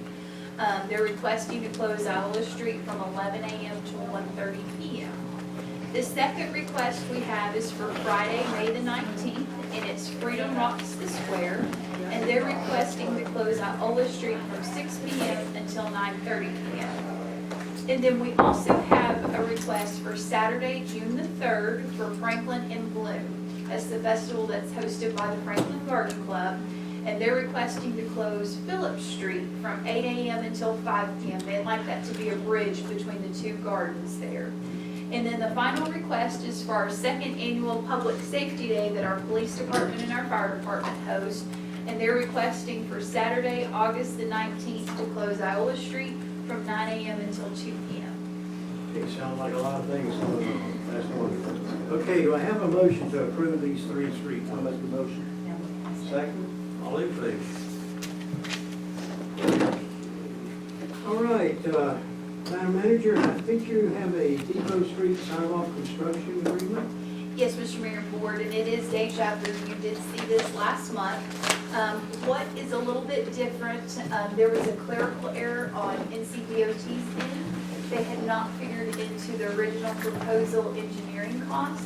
They're requesting to close Iowa Street from 11 a.m. to 1:30 p.m. The second request we have is for Friday, May the 19th, and it's Freedom Rocks the Square, and they're requesting to close Iowa Street from 6 p.m. until 9:30 p.m. And then we also have a request for Saturday, June the 3rd for Franklin in Bloom. That's the festival that's hosted by the Franklin Garden Club. And they're requesting to close Phillips Street from 8 a.m. until 5 p.m. They'd like that to be a bridge between the 2 gardens there. And then the final request is for our 2nd annual Public Safety Day that our police department and our fire department host. And they're requesting for Saturday, August the 19th to close Iowa Street from 9 a.m. until 2 p.m. Okay, sound like a lot of things going on. That's wonderful. Okay, do I have a motion to approve these 3 streets? I'll make the motion. Second? All in favor? All right, Madam Manager, I think you have a Depot Street sidewalk construction agreement? Yes, Mr. Mayor and Board, and it is deja vu. You did see this last month. What is a little bit different, there was a clerical error on NCDOT's end. They had not figured into the original proposal engineering cost.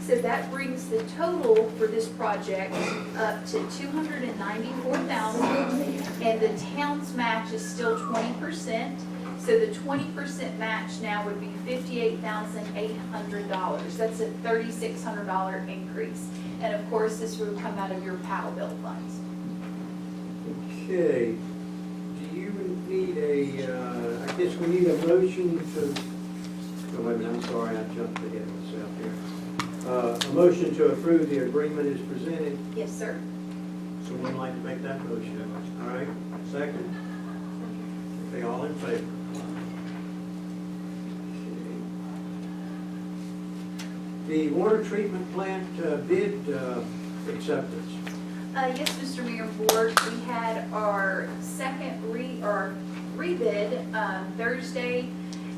So that brings the total for this project up to $294,000, and the town's match is still 20%. So the 20% match now would be $58,800. That's a $3,600 increase. And of course, this would come out of your POW bill funds. Okay, do you need I guess we need a motion to, oh, wait a minute, I'm sorry, I jumped ahead of myself here. A motion to approve the agreement is presented. Yes, sir. Someone like to make that motion? All right, second? Okay, all in favor? Okay. The water treatment plant bid acceptance. Yes, Mr. Mayor and Board, we had our second rebid Thursday,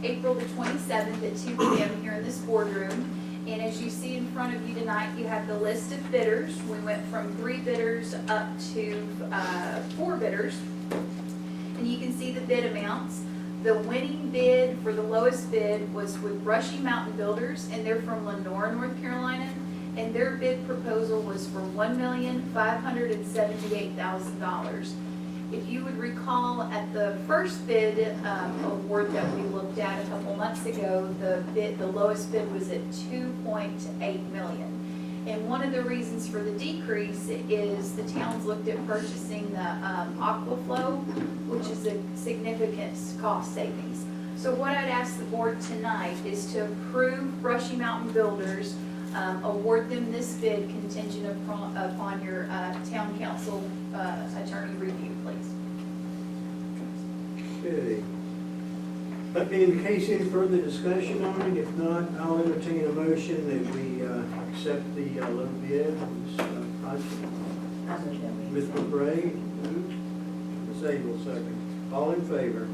April the 27th at 2 p.m. here in this boardroom. And as you see in front of you tonight, you have the list of bidders. We went from 3 bidders up to 4 bidders. And you can see the bid amounts. The winning bid for the lowest bid was with Brushy Mountain Builders, and they're from Lenore, North Carolina. And their bid proposal was for $1,578,000. If you would recall, at the first bid award that we looked at a couple months ago, the lowest bid was at $2.8 million. And one of the reasons for the decrease is the towns looked at purchasing the Aquaflow, which is a significant cost savings. So what I'd ask the board tonight is to approve Brushy Mountain Builders, award them this bid contingent upon your town council attorney review, please. Okay. In case any further discussion on it, if not, I'll entertain a motion that we accept the low bid on this project. Ms. McRae, Ms. Abel, second. All in favor?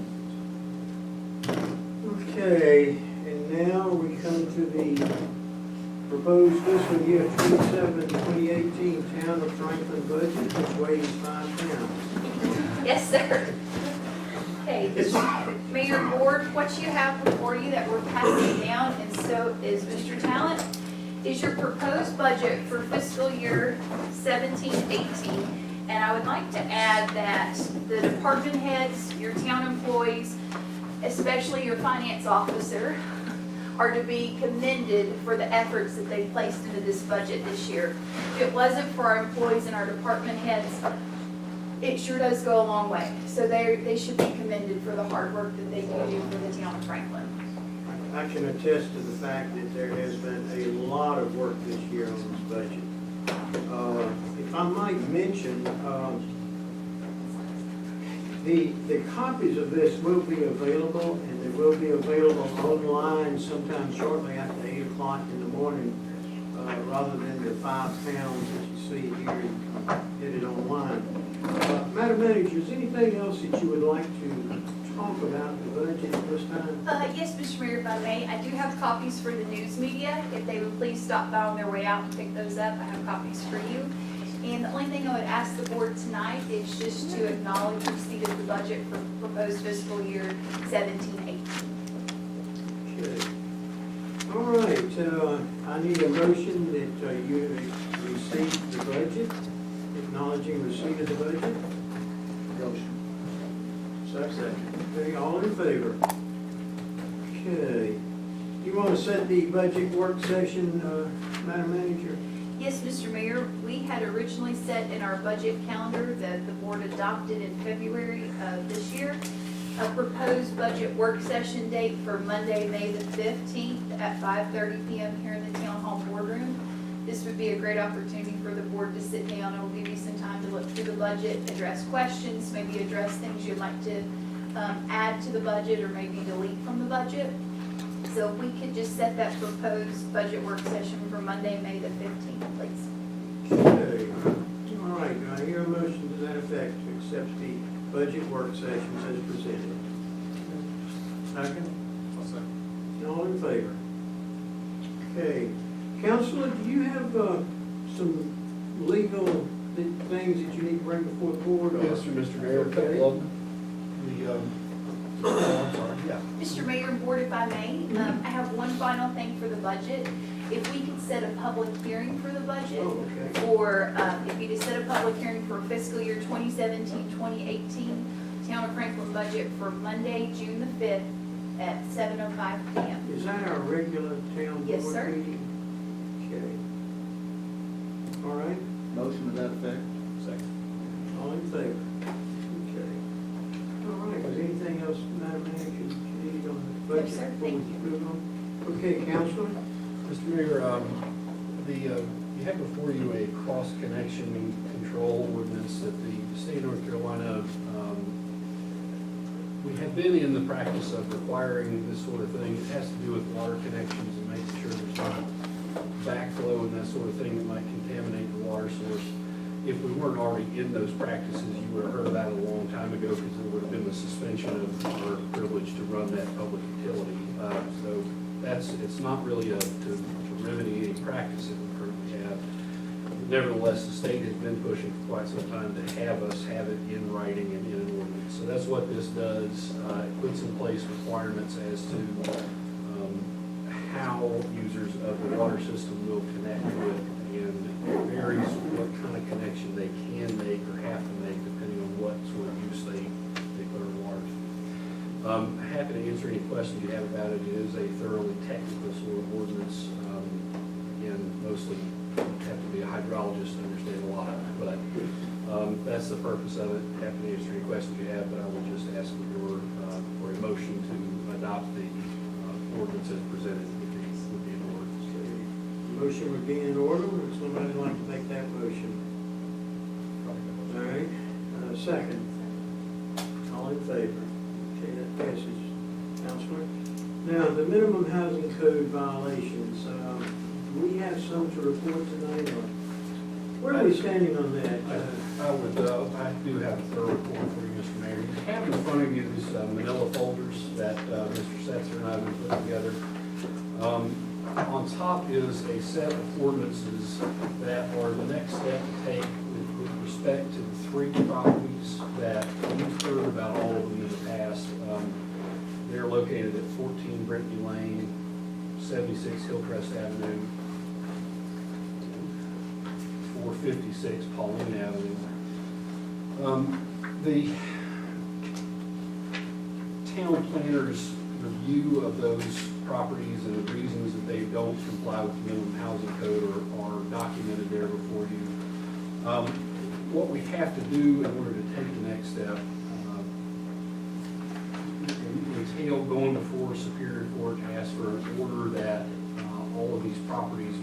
Okay, and now we come to the proposed fiscal year 2018 Town of Franklin budget, which weighs 5 pounds. Yes, sir. Okay, Mayor and Board, what you have before you that we're passing down, and so is Mr. Talent, is your proposed budget for fiscal year 17-18. And I would like to add that the department heads, your town employees, especially your finance officer, are to be commended for the efforts that they placed into this budget this year. If it wasn't for our employees and our department heads, it sure does go a long way. So they should be commended for the hard work that they do for the town of Franklin. I can attest to the fact that there has been a lot of work this year on this budget. If I might mention, the copies of this will be available, and they will be available online sometime shortly after 8 o'clock in the morning, rather than the 5 pounds that you see here. You can get it online. Madam Manager, is anything else that you would like to talk about the budget at this time? Yes, Mr. Mayor, if I may, I do have copies for the news media. If they would please stop by on their way out and pick those up, I have copies for you. And the only thing I would ask the board tonight is just to acknowledge receipt of the budget for proposed fiscal year 17-18. Okay. All right, I need a motion that you receive the budget, acknowledging receipt of the budget. Motion. Second. Okay, all in favor? Okay. You want to set the budget work session, Madam Manager? Yes, Mr. Mayor, we had originally set in our budget calendar that the board adopted in February of this year a proposed budget work session date for Monday, May the 15th at 5:30 p.m. here in the Town Hall boardroom. This would be a great opportunity for the board to sit down. It will give you some time to look through the budget, address questions, maybe address things you'd like to add to the budget or maybe delete from the budget. So if we could just set that proposed budget work session for Monday, May the 15th, please. Okay. All right, do I hear a motion to that effect to accept the budget work sessions as presented? Second? I'll second. All in favor? Okay. Counselor, do you have some legal things that you need to bring before the board? Yes, sir, Mr. Mayor, a Okay. couple of them. The Oh, I'm sorry, yeah. Mr. Mayor and Board, if I may, I have one final thing for the budget. If we could set a public hearing for the budget, Oh, okay. or if you could set a public hearing for fiscal year 2017-2018 Town of Franklin budget for Monday, June the 5th at 7:05 p.m. Is that our regular town Yes, board sir. meeting? Okay. All right, Motion to that effect? Second. all in favor? Okay. All right, is anything else, Madam Manager, you need on the budget? No, sir. before we Thank you. move on? Okay, Counselor? Mr. Mayor, you have before you a cross-connection control ordinance that the state of North Carolina, we have been in the practice of requiring this sort of thing. It has to do with water connections and making sure there's not backflow and that sort of thing that might contaminate the water source. If we weren't already in those practices, you would have heard about it a long time ago because there would have been the suspension of our privilege to run that public utility. So it's not really to remedy any practice that we currently have. Nevertheless, the state has been pushing for quite some time to have us have it in writing and in an ordinance. So that's what this does. It puts in place requirements as to how users of the water system will connect with, and it varies what kind of connection they can make or have to make depending on what sort of use they put in water. Happy to answer any questions you have about it. It is a thoroughly technical sort of ordinance. Again, mostly have to be a hydrologist to understand a lot of it, but that's the purpose of it. Happy to answer any questions you have, but I would just ask for a motion to adopt the ordinance as presented would be in order. Motion would be in order. Would somebody like to make that motion? All right, second. All in favor? Okay, that passes. Counselor? Now, the minimum housing code violations, do we have some to report tonight, or where are we standing on that? I do have a thorough report for you, Mr. Mayor. You have in front of you these manila folders that Mr. Setzer and I have been putting together. On top is a set of ordinances that are the next step to take with respect to the three properties that you've heard about, all of them in the past. They're located at 14 Brittany Lane, 76 Hillcrest Avenue, 456 Pauline Avenue. The town planner's review of those properties and the reasons that they don't comply with the minimum housing code are documented there before you. What we have to do in order to take the next step entail going before Superior Court to ask for an order that all of these properties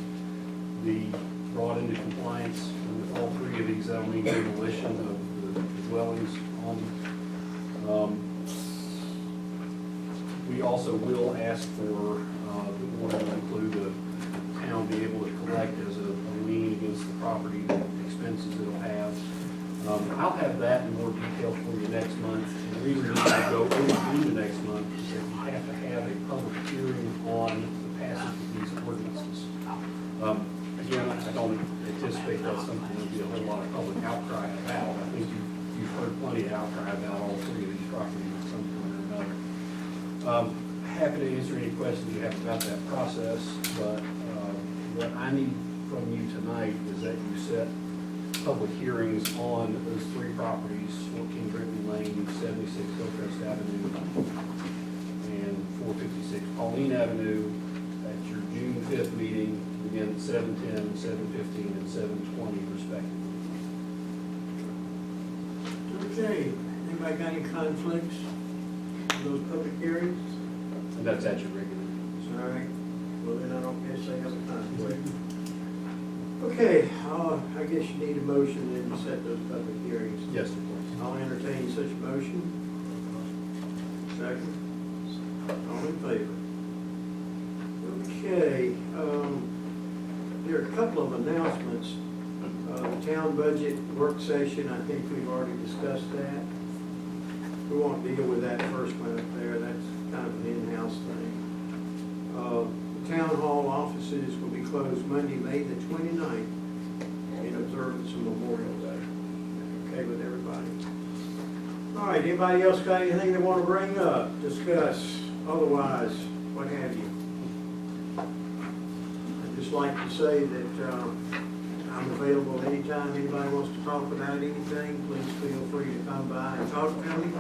be brought into compliance. And with all three of these, that'll mean demolition of the dwellings on them. We also will ask for the order to include the town be able to collect as a lien against the property, the expenses it'll have. I'll have that in more detail for you next month. And the reason we're going to go over the next month is that we have to have a public hearing on the passage of these ordinances. Again, I don't anticipate that's something there'll be a whole lot of public outcry about. I think you've heard plenty of outcry about all three of these properties at some point or another. Happy to answer any questions you have about that process, but what I need from you tonight is that you set public hearings on those three properties, 14 Brittany Lane, 76 Hillcrest Avenue, and 456 Pauline Avenue at your June 5th meeting, again at 7:10, 7:15, and 7:20 respectively. Okay, anybody got any conflicts in those public hearings? And that's at your regular meetings. All right, well then I don't guess I have a conflict. Okay, I guess you need a motion then to set those public hearings. Yes, of course. I'll entertain such a motion. Second. All in favor? Okay, there are a couple of announcements. The town budget work session, I think we've already discussed that. We won't deal with that first one up there. That's kind of an in-house thing. The town hall offices will be closed Monday, May the 29th in observance of Memorial Day. Okay with everybody? All right, anybody else got anything they want to bring up, discuss, otherwise, what have you? I'd just like to say that I'm available anytime anybody wants to talk about anything. Please feel free to come by and talk to me.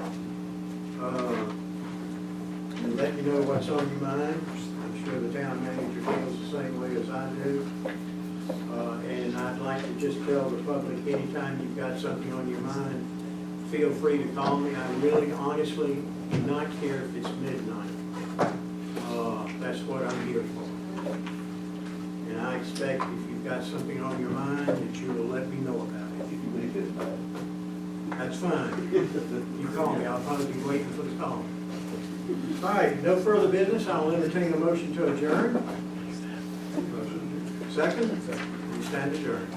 And let me know what's on your mind. I'm sure the town manager feels the same way as I do. And I'd like to just tell the public, anytime you've got something on your mind, feel free to call me. I really honestly do not care if it's midnight. That's what I'm here for. And I expect if you've got something on your mind that you will let me know about it. If you make it bad. That's fine. You call me, I'll probably be waiting for the call. All right, no further business. I'll entertain a motion to adjourn. Second? We stand adjourned.